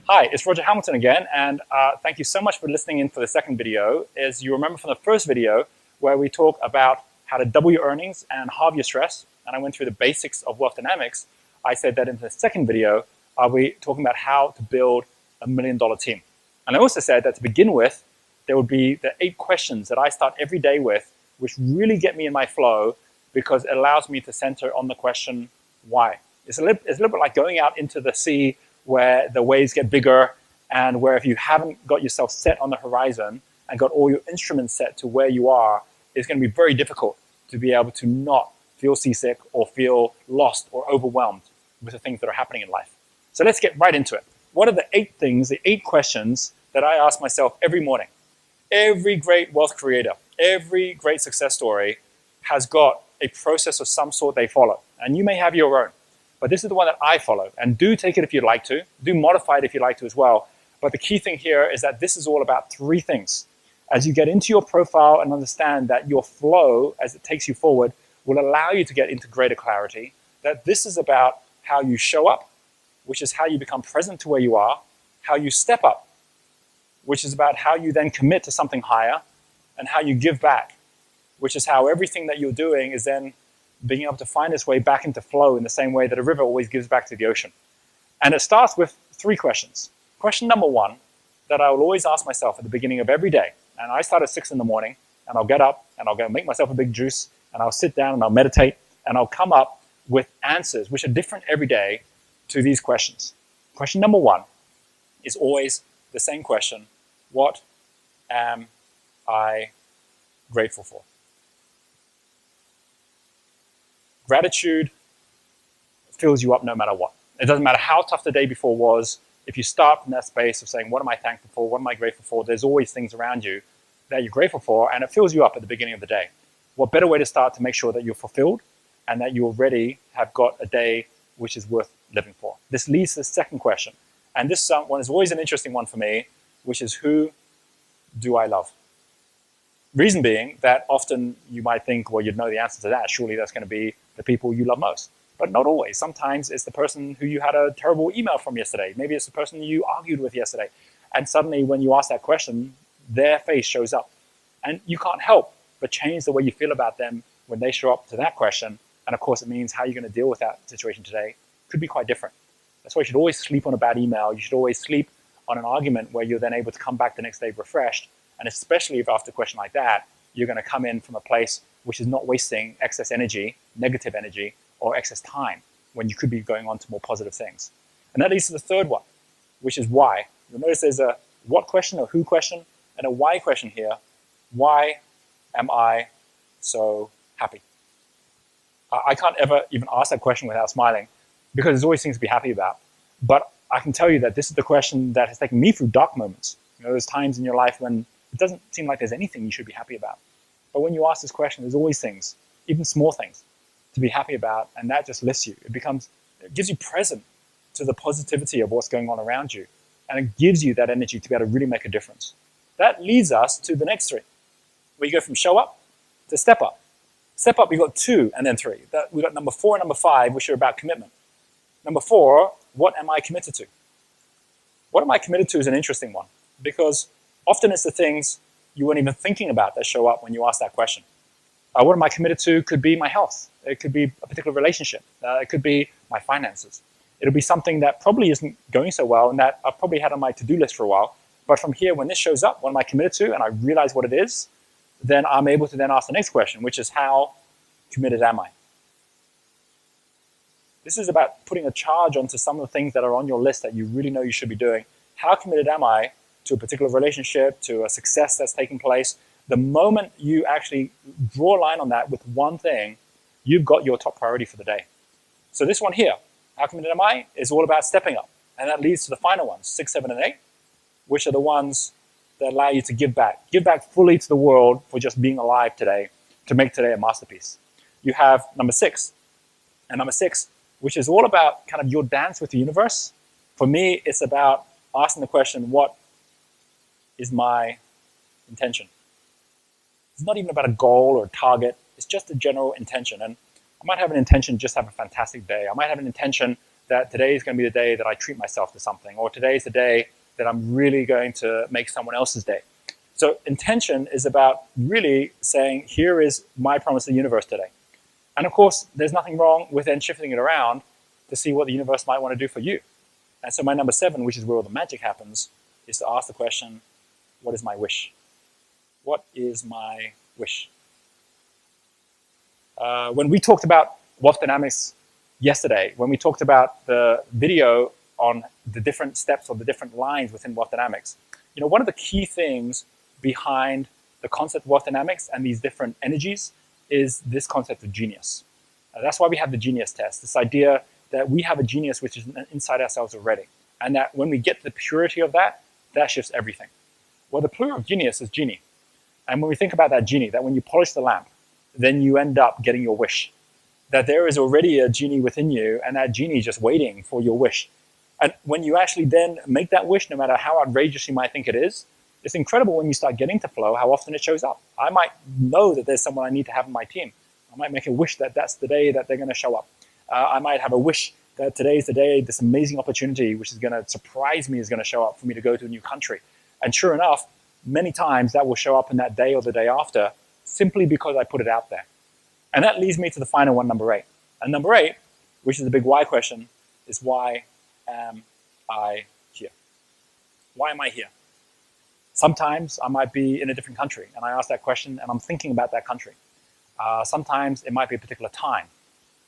Hi, it's Roger Hamilton again, and thank you so much for listening in for the second video. As you remember from the first video, where we talk about how to double your earnings and halve your stress, and I went through the basics of wealth dynamics, I said that in the second video, we're talking about how to build $1 million team. And I also said that to begin with, there would be the 8 questions that I start every day with, which really get me in my flow because it allows me to center on the question, why? It's a little bit like going out into the sea where the waves get bigger and where if you haven't got yourself set on the horizon and got all your instruments set to where you are, it's going to be very difficult to be able to not feel seasick or feel lost or overwhelmed with the things that are happening in life. So let's get right into it. What are the 8 things, the 8 questions that I ask myself every morning? Every great wealth creator, every great success story has got a process of some sort they follow. And you may have your own. But this is the one that I follow. And do take it if you'd like to. Do modify it if you'd like to as well. But the key thing here is that this is all about 3 things. As you get into your profile and understand that your flow, as it takes you forward, will allow you to get into greater clarity, that this is about how you show up, which is how you become present to where you are, how you step up, which is about how you then commit to something higher, and how you give back, which is how everything that you're doing is then being able to find its way back into flow in the same way that a river always gives back to the ocean. And it starts with 3 questions. Question number 1 that I will always ask myself at the beginning of every day, and I start at 6 in the morning, and I'll get up, and I'll go make myself a big juice, and I'll sit down, and I'll meditate, and I'll come up with answers which are different every day to these questions. Question number 1 is always the same question: what am I grateful for? Gratitude fills you up no matter what. It doesn't matter how tough the day before was. If you start from that space of saying, what am I thankful for? What am I grateful for? There's always things around you that you're grateful for, and it fills you up at the beginning of the day. What better way to start to make sure that you're fulfilled and that you already have got a day which is worth living for? This leads to the second question. And this one is always an interesting one for me, which is, who do I love? Reason being that often you might think, well, you'd know the answer to that. Surely that's going to be the people you love most. But not always. Sometimes it's the person who you had a terrible email from yesterday. Maybe it's the person you argued with yesterday. And suddenly when you ask that question, their face shows up. And you can't help but change the way you feel about them when they show up to that question. And of course, it means how you're going to deal with that situation today could be quite different. That's why you should always sleep on a bad email. You should always sleep on an argument where you're then able to come back the next day refreshed. And especially if after a question like that, you're going to come in from a place which is not wasting excess energy, negative energy, or excess time when you could be going on to more positive things. And that leads to the third one, which is why. You'll notice there's a what question or who question and a why question here. Why am I so happy? I can't ever even ask that question without smiling because there's always things to be happy about. But I can tell you that this is the question that has taken me through dark moments. There's times in your life when it doesn't seem like there's anything you should be happy about. But when you ask this question, there's always things, even small things, to be happy about, and that just lifts you. It gives you present to the positivity of what's going on around you, and it gives you that energy to be able to really make a difference. That leads us to the next 3, where you go from show up to step up. Step up, we've got 2 and then 3. We've got number 4 and number 5, which are about commitment. Number 4, what am I committed to? What am I committed to is an interesting one, because often it's the things you weren't even thinking about that show up when you ask that question. What am I committed to could be my health. It could be a particular relationship. It could be my finances. It'll be something that probably isn't going so well and that I've probably had on my to-do list for a while. But from here, when this shows up, what am I committed to, and I realize what it is, then I'm able to then ask the next question, which is, how committed am I? This is about putting a charge onto some of the things that are on your list that you really know you should be doing. How committed am I to a particular relationship, to a success that's taking place? The moment you actually draw a line on that with one thing, you've got your top priority for the day. So this one here, how committed am I, is all about stepping up. And that leads to the final ones, 6, 7, and 8, which are the ones that allow you to give back. Give back fully to the world for just being alive today, to make today a masterpiece. You have number 6. And number 6, which is all about kind of your dance with the universe. For me, it's about asking the question, what is my intention? It's not even about a goal or a target. It's just a general intention. And I might have an intention just to have a fantastic day. I might have an intention that today is going to be the day that I treat myself to something, or today is the day that I'm really going to make someone else's day. So intention is about really saying, here is my promise to the universe today. And of course, there's nothing wrong with then shifting it around to see what the universe might want to do for you. And so my number 7, which is where all the magic happens, is to ask the question, what is my wish? What is my wish? When we talked about wealth dynamics yesterday, when we talked about the video on the different steps or the different lines within wealth dynamics, one of the key things behind the concept of wealth dynamics and these different energies is this concept of genius. That's why we have the genius test, this idea that we have a genius which is inside ourselves already. And that when we get the purity of that, that shifts everything. Well, the plural of genius is genie. And when we think about that genie, that when you polish the lamp, then you end up getting your wish. That there is already a genie within you, and that genie is just waiting for your wish. And when you actually then make that wish, no matter how outrageous you might think it is, it's incredible when you start getting to flow how often it shows up. I might know that there's someone I need to have in my team. I might make a wish that that's the day that they're going to show up. I might have a wish that today is the day this amazing opportunity, which is going to surprise me, is going to show up for me to go to a new country. And sure enough, many times that will show up in that day or the day after, simply because I put it out there. And that leads me to the final one, number 8. And number 8, which is the big why question, is why am I here? Why am I here? Sometimes I might be in a different country, and I ask that question, and I'm thinking about that country. Sometimes it might be a particular time,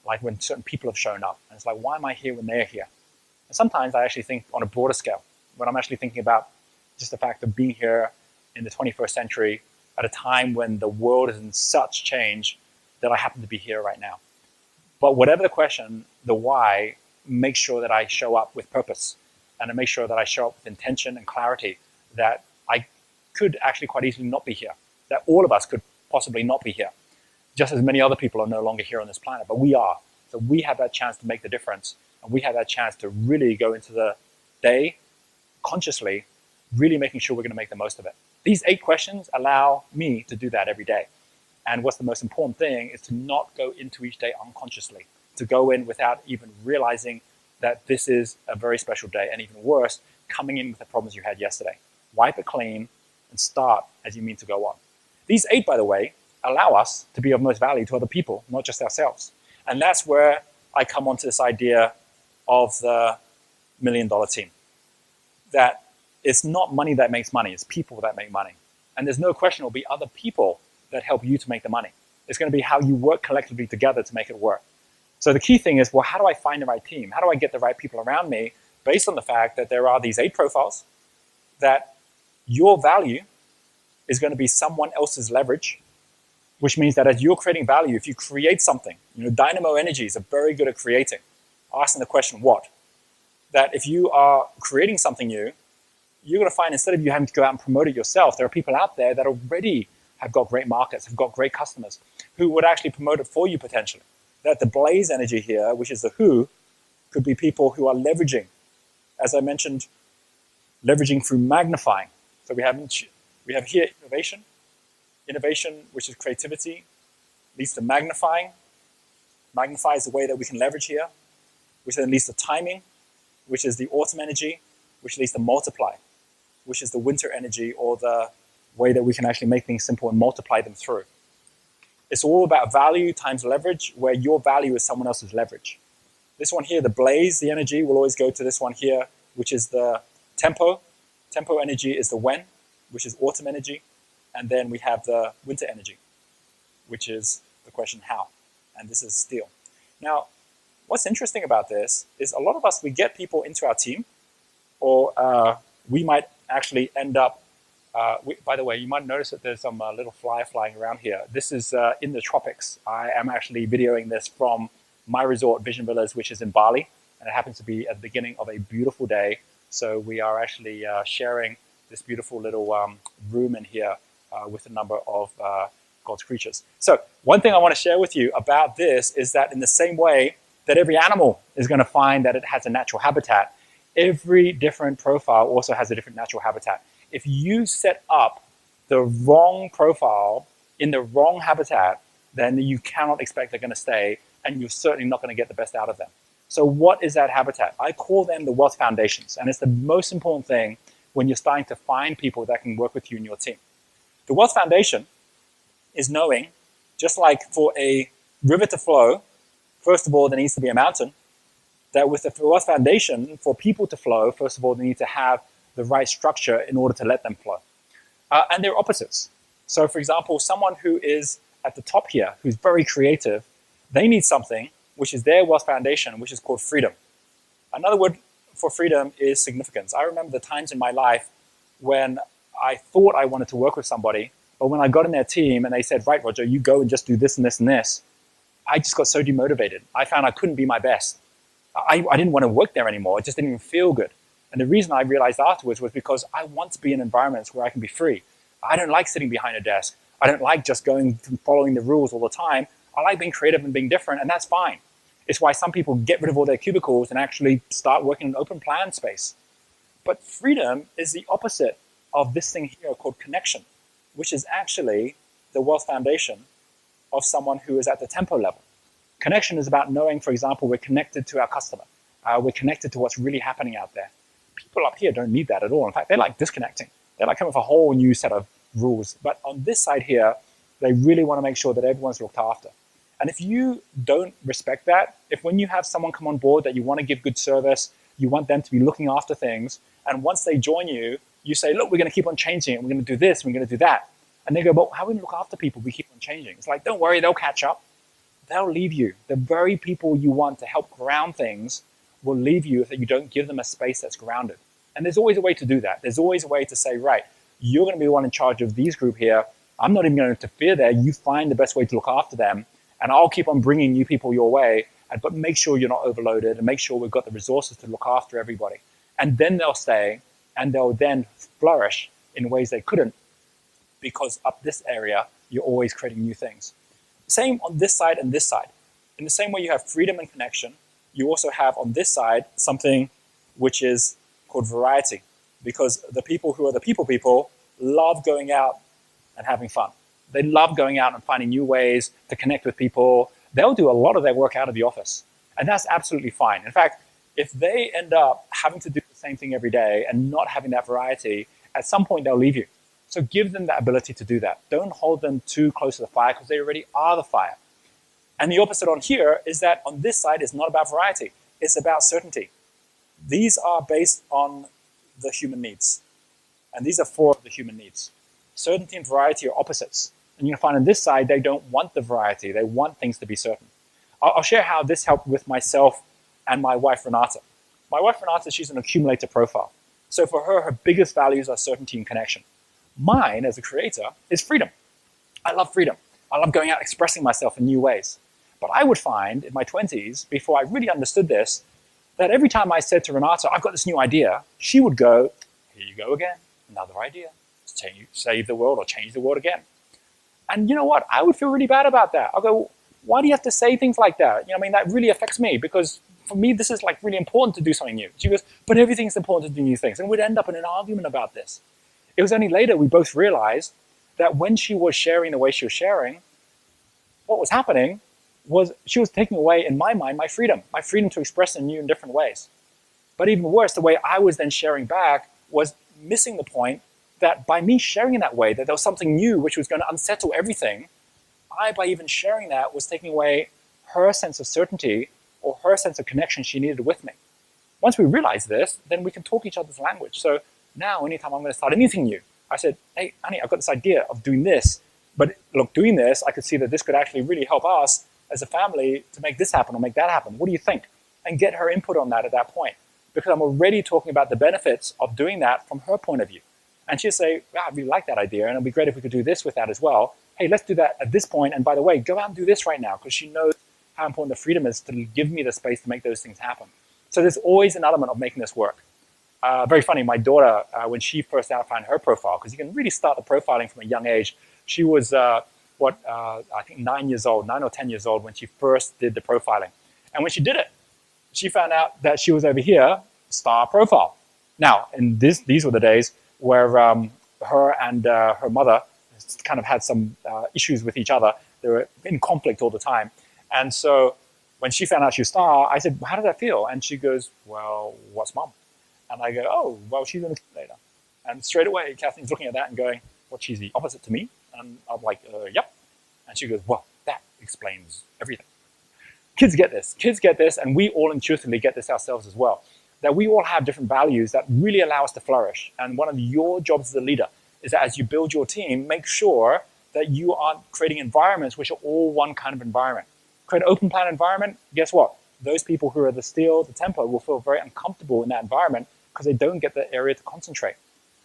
like when certain people have shown up. And it's like, why am I here when they're here? And sometimes I actually think on a broader scale, when I'm actually thinking about just the fact of being here in the 21st century at a time when the world is in such change that I happen to be here right now. But whatever the question, the why, make sure that I show up with purpose, and to make sure that I show up with intention and clarity, that I could actually quite easily not be here, that all of us could possibly not be here, just as many other people are no longer here on this planet, but we are. So we have that chance to make the difference, and we have that chance to really go into the day consciously, really making sure we're going to make the most of it. These 8 questions allow me to do that every day. And what's the most important thing is to not go into each day unconsciously, to go in without even realizing that this is a very special day, and even worse, coming in with the problems you had yesterday. Wipe it clean and start as you mean to go on. These 8, by the way, allow us to be of most value to other people, not just ourselves. And that's where I come onto this idea of the $1 million team. That it's not money that makes money, it's people that make money. And there's no question it'll be other people that help you to make the money. It's going to be how you work collectively together to make it work. So the key thing is, well, how do I find the right team? How do I get the right people around me based on the fact that there are these 8 profiles, that your value is going to be someone else's leverage, which means that as you're creating value, if you create something, dynamo energies are very good at creating. Asking the question, what? That if you are creating something new, you're going to find instead of you having to go out and promote it yourself, there are people out there that already have got great markets, have got great customers, who would actually promote it for you potentially. That the blaze energy here, which is the who, could be people who are leveraging, as I mentioned, leveraging through magnifying. So we have here innovation. Innovation, which is creativity, leads to magnifying. Magnify is the way that we can leverage here, which then leads to timing, which is the autumn energy, which leads to multiply, which is the winter energy, or the way that we can actually make things simple and multiply them through. It's all about value times leverage, where your value is someone else's leverage. This one here, the blaze, the energy, will always go to this one here, which is the tempo. Tempo energy is the when, which is autumn energy. And then we have the winter energy, which is the question how. And this is steel. Now, what's interesting about this is a lot of us, we get people into our team, or we might actually end up, by the way, you might notice that there's some little fly flying around here. This is in the tropics. I am actually videoing this from my resort, Vision Villas, which is in Bali. And it happens to be at the beginning of a beautiful day. So we are actually sharing this beautiful little room in here with a number of God's creatures. So one thing I want to share with you about this is that in the same way that every animal is going to find that it has a natural habitat, every different profile also has a different natural habitat. If you set up the wrong profile in the wrong habitat, then you cannot expect they're going to stay, and you're certainly not going to get the best out of them. So what is that habitat? I call them the wealth foundations, and it's the most important thing when you're starting to find people that can work with you in your team. The wealth foundation is knowing, just like for a river to flow, first of all, there needs to be a mountain, that with the wealth foundation, for people to flow, first of all, they need to have the right structure in order to let them flow. And they're opposites. So for example, someone who is at the top here, who's very creative, they need something which is their wealth foundation, which is called freedom. Another word for freedom is significance. I remember the times in my life when I thought I wanted to work with somebody, but when I got in their team and they said, right, Roger, you go and just do this and this and this, I just got so demotivated. I found I couldn't be my best. I didn't want to work there anymore. It just didn't even feel good. And the reason I realized afterwards was because I want to be in environments where I can be free. I don't like sitting behind a desk. I don't like just going and following the rules all the time. I like being creative and being different, and that's fine. It's why some people get rid of all their cubicles and actually start working in an open plan space. But freedom is the opposite of this thing here called connection, which is actually the wealth foundation of someone who is at the tempo level. Connection is about knowing, for example, we're connected to our customer. We're connected to what's really happening out there. People up here don't need that at all. In fact, they like disconnecting. They like coming with a whole new set of rules. But on this side here, they really want to make sure that everyone's looked after. And if you don't respect that, if when you have someone come on board that you want to give good service, you want them to be looking after things, and once they join you, you say, look, we're going to keep on changing it. We're going to do this. We're going to do that. And they go, but how are we going to look after people? We keep on changing. It's like, don't worry, they'll catch up. They'll leave you. The very people you want to help ground things will leave you if you don't give them a space that's grounded. And there's always a way to do that. There's always a way to say, right, you're going to be the one in charge of these group here. I'm not even going to interfere there. You find the best way to look after them. And I'll keep on bringing new people your way. But make sure you're not overloaded and make sure we've got the resources to look after everybody. And then they'll stay and they'll then flourish in ways they couldn't, because up this area, you're always creating new things. Same on this side and this side. In the same way you have freedom and connection, you also have on this side something which is called variety, because the people who are the people love going out and having fun. They love going out and finding new ways to connect with people. They'll do a lot of their work out of the office, and that's absolutely fine. In fact, if they end up having to do the same thing every day and not having that variety, at some point they'll leave you. So give them that ability to do that. Don't hold them too close to the fire, because they already are the fire. And the opposite on here is that on this side is not about variety. It's about certainty. These are based on the human needs. And these are 4 of the human needs. Certainty and variety are opposites. And you're going to find on this side, they don't want the variety. They want things to be certain. I'll share how this helped with myself and my wife, Renata. My wife, Renata, she's an accumulator profile. So for her, her biggest values are certainty and connection. Mine, as a creator, is freedom. I love freedom. I love going out expressing myself in new ways. But I would find in my 20s, before I really understood this, that every time I said to Renata, I've got this new idea, she would go, here you go again, another idea. Save the world or change the world again. And you know what? I would feel really bad about that. I'll go, why do you have to say things like that? I mean, that really affects me, because for me, this is like really important to do something new. She goes, but everything's important to do new things. And we'd end up in an argument about this. It was only later we both realized that when she was sharing the way she was sharing, what was happening was she was taking away, in my mind, my freedom to express in new and different ways. But even worse, the way I was then sharing back was missing the point that by me sharing in that way, that there was something new which was going to unsettle everything, by even sharing that, was taking away her sense of certainty or her sense of connection she needed with me. Once we realize this, then we can talk each other's language. So now, anytime I'm going to start anything new, I said, hey, honey, I've got this idea of doing this. But look, doing this, I could see that this could actually really help us as a family to make this happen or make that happen. What do you think? And get her input on that at that point. Because I'm already talking about the benefits of doing that from her point of view. And she'll say, wow, I really like that idea, and it'd be great if we could do this with that as well. Hey, let's do that at this point. And by the way, go out and do this right now, because she knows how important the freedom is to give me the space to make those things happen. So there's always an element of making this work. Very funny, my daughter, when she first outlined her profile, because you can really start the profiling from a young age. She was, I think 9 or 10 years old when she first did the profiling. And when she did it, she found out that she was over here, star profile. Now, in these were the days where her and her mother kind of had some issues with each other. They were in conflict all the time. And so When she found out she was star, I said, how did that feel? And she goes, well, what's mom? And I go, oh, well, she's going to later. And straight away, Kathleen's looking at that and going, what, she's the opposite to me? And I'm like, yep. And she goes, well, that explains everything. Kids get this, and we all intuitively get this ourselves as well, that we all have different values that really allow us to flourish. And one of your jobs as a leader is that as you build your team, make sure that you are creating environments which are all one kind of environment. Create an open plan environment, guess what? Those people who are the steel, the tempo, will feel very uncomfortable in that environment because they don't get the area to concentrate.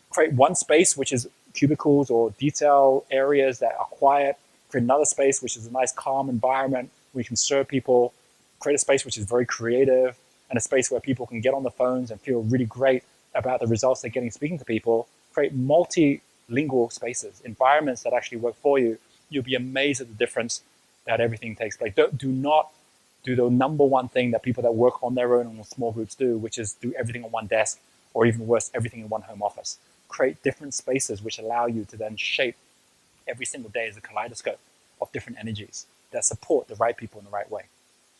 Create one space which is cubicles or detail areas that are quiet. Create another space which is a nice calm environment where you can serve people. Create a space which is very creative and a space where people can get on the phones and feel really great about the results they're getting speaking to people. Create multilingual spaces, environments that actually work for you. You'll be amazed at the difference that everything takes place. Do not do the number one thing that people that work on their own and small groups do, which is do everything on one desk, or even worse, everything in one home office. Create different spaces which allow you to then shape every single day as a kaleidoscope of different energies that support the right people in the right way.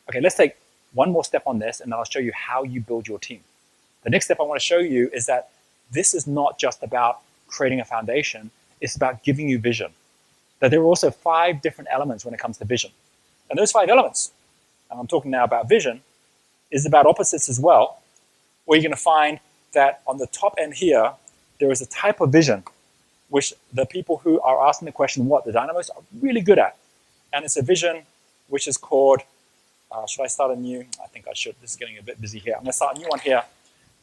Okay, let's take one more step on this, and then I'll show you how you build your team. The next step I want to show you is that this is not just about creating a foundation, it's about giving you vision. That there are also 5 different elements when it comes to vision. And those 5 elements, and I'm talking now about vision, is about opposites as well, where you're going to find that on the top end here, there is a type of vision which the people who are asking the question what the dynamos are really good at. And it's a vision which is called, should I start a new? I think I should. This is getting a bit busy here. I'm going to start a new one here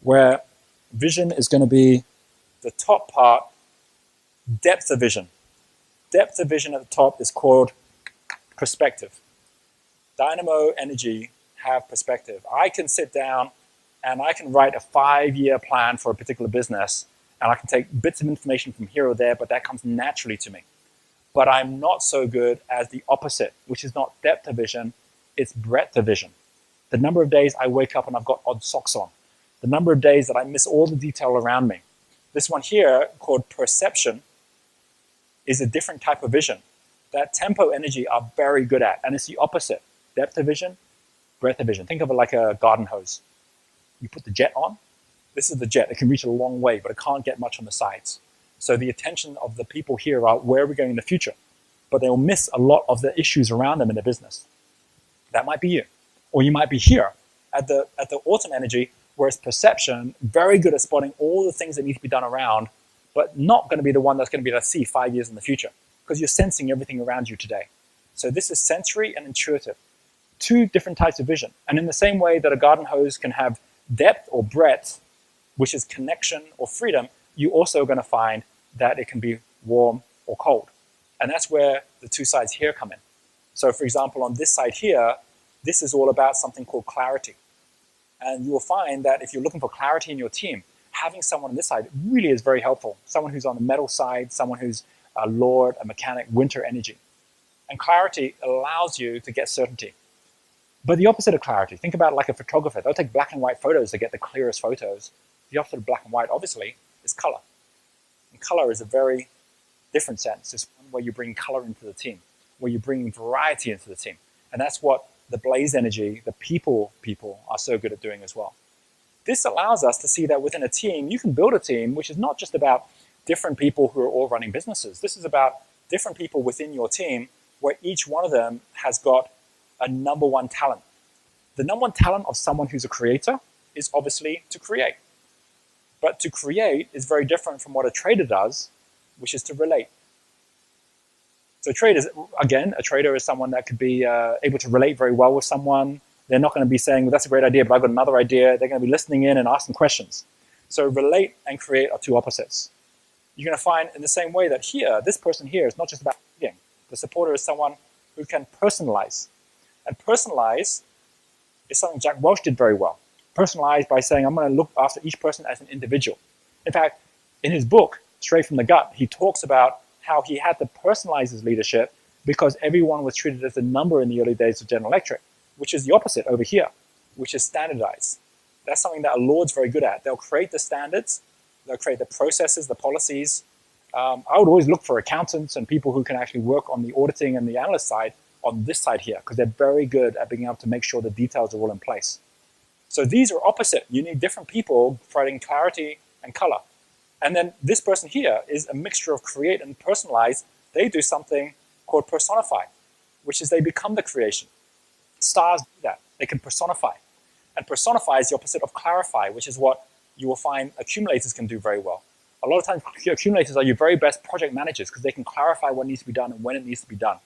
where vision is going to be the top part, depth of vision. Depth of vision at the top is called perspective. Dynamo energy have perspective. I can sit down and I can write a 5-year plan for a particular business, and I can take bits of information from here or there, but that comes naturally to me. But I'm not so good as the opposite, which is not depth of vision, it's breadth of vision. The number of days I wake up and I've got odd socks on. The number of days that I miss all the detail around me. This one here, called perception, is a different type of vision that tempo energy are very good at, and it's the opposite. Depth of vision, breadth of vision. Think of it like a garden hose. You put the jet on. This is the jet. It can reach a long way, but it can't get much on the sides. So the attention of the people here are where are we going in the future, but they'll miss a lot of the issues around them in the business. That might be you, or you might be here at the autumn energy, whereas perception, very good at spotting all the things that need to be done around, but not going to be the one that's going to be able to see 5 years in the future because you're sensing everything around you today. So this is sensory and intuitive, 2 different types of vision. And in the same way that a garden hose can have depth or breadth, which is connection or freedom, you're also going to find that it can be warm or cold. And that's where the 2 sides here come in. So for example, on this side here, this is all about something called clarity. And you will find that if you're looking for clarity in your team, having someone on this side really is very helpful. Someone who's on the metal side, someone who's a lord, a mechanic, winter energy. And clarity allows you to get certainty. But the opposite of clarity, think about it like a photographer. They'll take black and white photos to get the clearest photos. The opposite of black and white, obviously, is color. And color is a very different sense. It's one where you bring color into the team, where you bring variety into the team. And that's what the blaze energy, the people are so good at doing as well. This allows us to see that within a team, you can build a team which is not just about different people who are all running businesses. This is about different people within your team where each one of them has got a number one talent. The number one talent of someone who's a creator is obviously to create. But to create is very different from what a trader does, which is to relate. So traders, again, a trader is someone that could be able to relate very well with someone. They're not going to be saying, well, that's a great idea, but I've got another idea. They're going to be listening in and asking questions. So relate and create are 2 opposites. You're going to find in the same way that here, this person here is not just about reading. The supporter is someone who can personalize. And personalize is something Jack Welch did very well. Personalize by saying, I'm going to look after each person as an individual. In fact, in his book, Straight from the Gut, he talks about how he had to personalize his leadership because everyone was treated as a number in the early days of General Electric, which is the opposite over here, which is standardized. That's something that a Lord's very good at. They'll create the standards, they'll create the processes, the policies. I would always look for accountants and people who can actually work on the auditing and the analyst side on this side here, because they're very good at being able to make sure the details are all in place. So these are opposite. You need different people providing clarity and color. And then this person here is a mixture of create and personalize. They do something called personify, which is they become the creation. Stars do that. They can personify. And personify is the opposite of clarify, which is what you will find accumulators can do very well. A lot of times, accumulators are your very best project managers because they can clarify what needs to be done and when it needs to be done.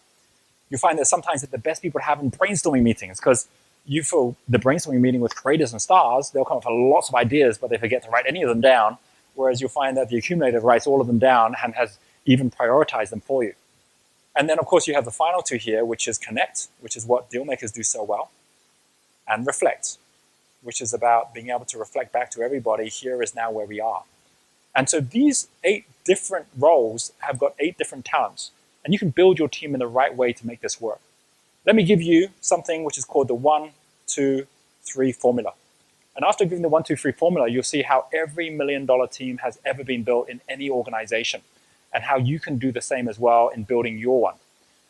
You find that sometimes that the best people to have in brainstorming meetings, because you feel the brainstorming meeting with creators and stars, they'll come up with lots of ideas, but they forget to write any of them down, whereas you'll find that the accumulator writes all of them down and has even prioritized them for you. And then, of course, you have the final two here, which is connect, which is what deal makers do so well, and reflect, which is about being able to reflect back to everybody, here is now where we are. And so these 8 different roles have got 8 different talents, and you can build your team in the right way to make this work. Let me give you something which is called the 1, 2, 3 formula. And after giving the 1, 2, 3 formula, you'll see how every $1 million team has ever been built in any organization, and how you can do the same as well in building your one.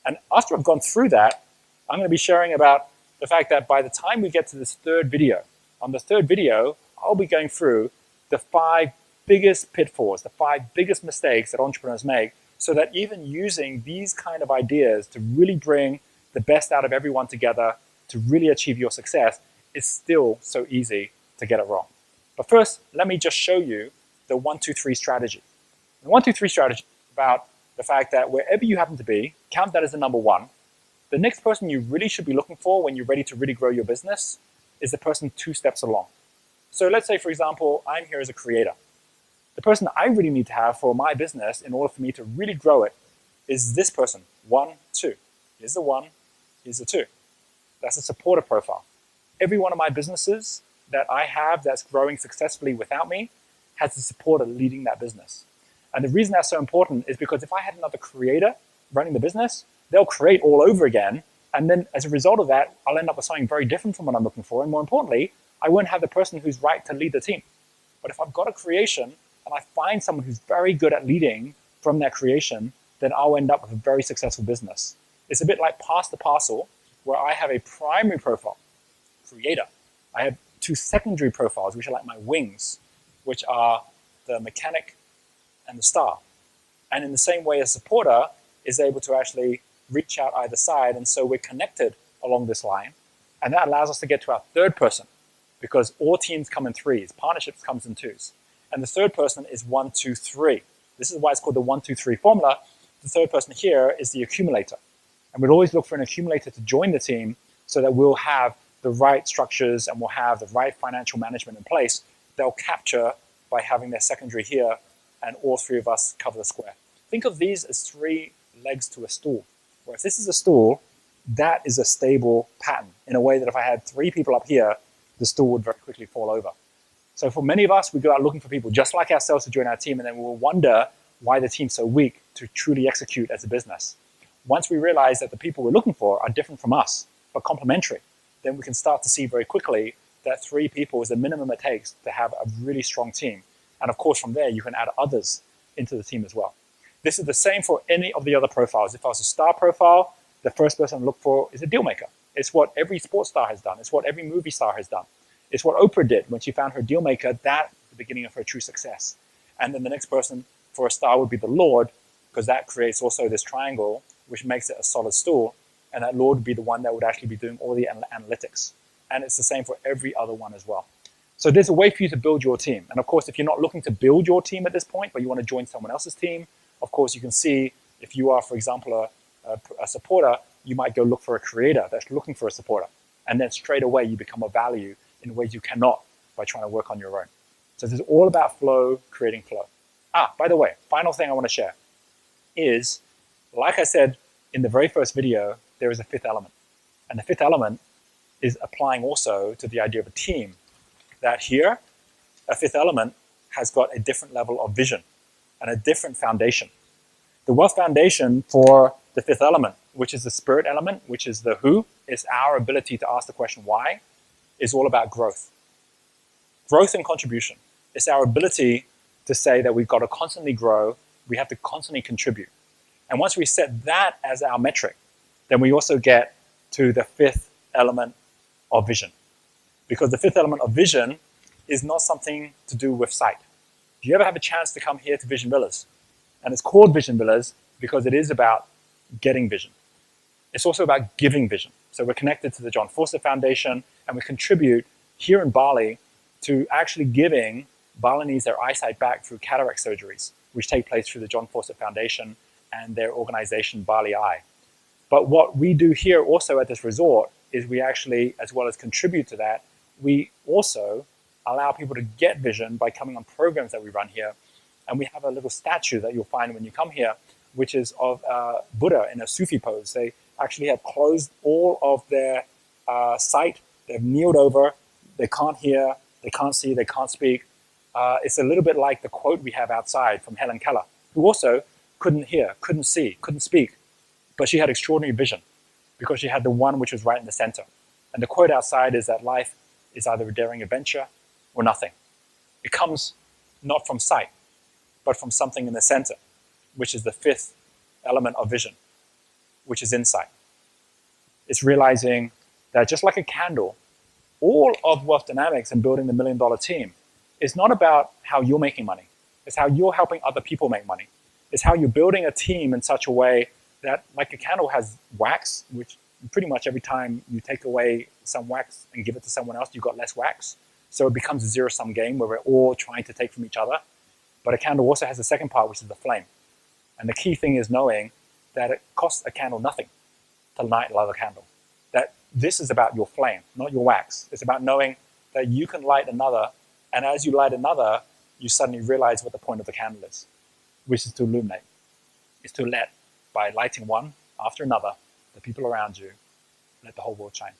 And after I've gone through that, I'm going to be sharing about the fact that by the time we get to this 3rd video, on the 3rd video, I'll be going through the 5 biggest pitfalls, the 5 biggest mistakes that entrepreneurs make, so that even using these kind of ideas to really bring the best out of everyone together to really achieve your success is still so easy to get it wrong. But first, let me just show you the 1, 2, 3 strategy. The 1, 2, 3 strategy is about the fact that wherever you happen to be, count that as the number 1. The next person you really should be looking for when you're ready to really grow your business is the person 2 steps along. So let's say, for example, I'm here as a creator. The person I really need to have for my business in order for me to really grow it is this person, 1, 2. Here's the 1, here's the 2. That's a supporter profile. Every one of my businesses that I have that's growing successfully without me has a supporter leading that business. And the reason that's so important is because if I had another creator running the business, they'll create all over again. And then as a result of that, I'll end up with something very different from what I'm looking for. And more importantly, I won't have the person who's right to lead the team. But if I've got a creation and I find someone who's very good at leading from that creation, then I'll end up with a very successful business. It's a bit like pass the parcel, where I have a primary profile, creator. I have 2 secondary profiles, which are like my wings, which are the mechanic and the star. And in the same way, a supporter is able to actually reach out either side, and so we're connected along this line. And that allows us to get to our 3rd person, because all teams come in 3s, partnerships comes in 2s. And the 3rd person is 1, 2, 3. This is why it's called the 1, 2, 3 formula. The 3rd person here is the accumulator. And we'd always look for an accumulator to join the team so that we'll have the right structures and we'll have the right financial management in place. They'll capture by having their secondary here, and all 3 of us cover the square. Think of these as 3 legs to a stool. Where if this is a stool, that is a stable pattern in a way that if I had 3 people up here, the stool would very quickly fall over. So for many of us, we go out looking for people just like ourselves to join our team, and then we'll wonder why the team's so weak to truly execute as a business. Once we realize that the people we're looking for are different from us, but complementary, then we can start to see very quickly that 3 people is the minimum it takes to have a really strong team. And of course, from there, you can add others into the team as well. This is the same for any of the other profiles. If I was a star profile, the first person I look for is a deal maker. It's what every sports star has done. It's what every movie star has done. It's what Oprah did when she found her deal maker. That's the beginning of her true success. And then the next person for a star would be the Lord, because that creates also this triangle, which makes it a solid stool. And that Lord would be the one that would actually be doing all the analytics. And it's the same for every other one as well. So there's a way for you to build your team. And of course, if you're not looking to build your team at this point, but you want to join someone else's team, of course, you can see if you are, for example, a supporter, you might go look for a creator that's looking for a supporter. And then straight away, you become a value in ways you cannot by trying to work on your own. So this is all about flow, creating flow. By the way, final thing I want to share is, like I said in the very first video, there is a 5th element. And the 5th element is applying also to the idea of a team. That here, a 5th element has got a different level of vision and a different foundation. The wealth foundation for the 5th element, which is the spirit element, which is the who, is our ability to ask the question why, is all about growth. Growth and contribution. It's our ability to say that we've got to constantly grow, we have to constantly contribute. And once we set that as our metric, then we also get to the fifth element of vision. Because the fifth element of vision is not something to do with sight. Do you ever have a chance to come here to Vision Villas? And it's called Vision Villas because it is about getting vision. It's also about giving vision. So we're connected to the John Fawcett Foundation, and we contribute here in Bali to actually giving Balinese their eyesight back through cataract surgeries, which take place through the John Fawcett Foundation and their organization, Bali Eye. But what we do here also at this resort is we actually, as well as contribute to that, we also allow people to get vision by coming on programs that we run here. And we have a little statue that you'll find when you come here, which is of Buddha in a Sufi pose. They actually have closed all of their sight. They've kneeled over. They can't hear. They can't see. They can't speak. It's a little bit like the quote we have outside from Helen Keller, who also couldn't hear, couldn't see, couldn't speak. But she had extraordinary vision because she had the one which was right in the center. And the quote outside is that life is either a daring adventure or nothing. It comes not from sight, but from something in the center, which is the fifth element of vision, which is insight. It's realizing that just like a candle, all of wealth dynamics and building the $1 million team is not about how you're making money. It's how you're helping other people make money. It's how you're building a team in such a way that, like a candle has wax, which pretty much every time you take away some wax and give it to someone else, you've got less wax. So it becomes a zero-sum game where we're all trying to take from each other. But a candle also has a second part, which is the flame. And the key thing is knowing that it costs a candle nothing to light another candle. That this is about your flame, not your wax. It's about knowing that you can light another, and as you light another, you suddenly realize what the point of the candle is, which is to illuminate. It's to let, by lighting one after another, the people around you, let the whole world shine.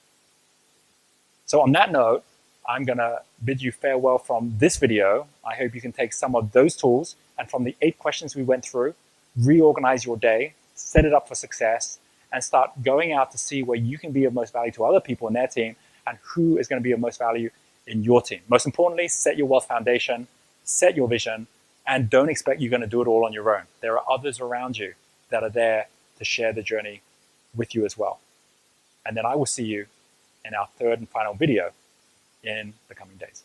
So on that note, I'm going to bid you farewell from this video. I hope you can take some of those tools and from the 8 questions we went through, reorganize your day, set it up for success, and start going out to see where you can be of most value to other people in their team and who is going to be of most value in your team. Most importantly, set your wealth foundation, set your vision, and don't expect you're going to do it all on your own. There are others around you that are there to share the journey with you as well. And then I will see you in our third and final video in the coming days.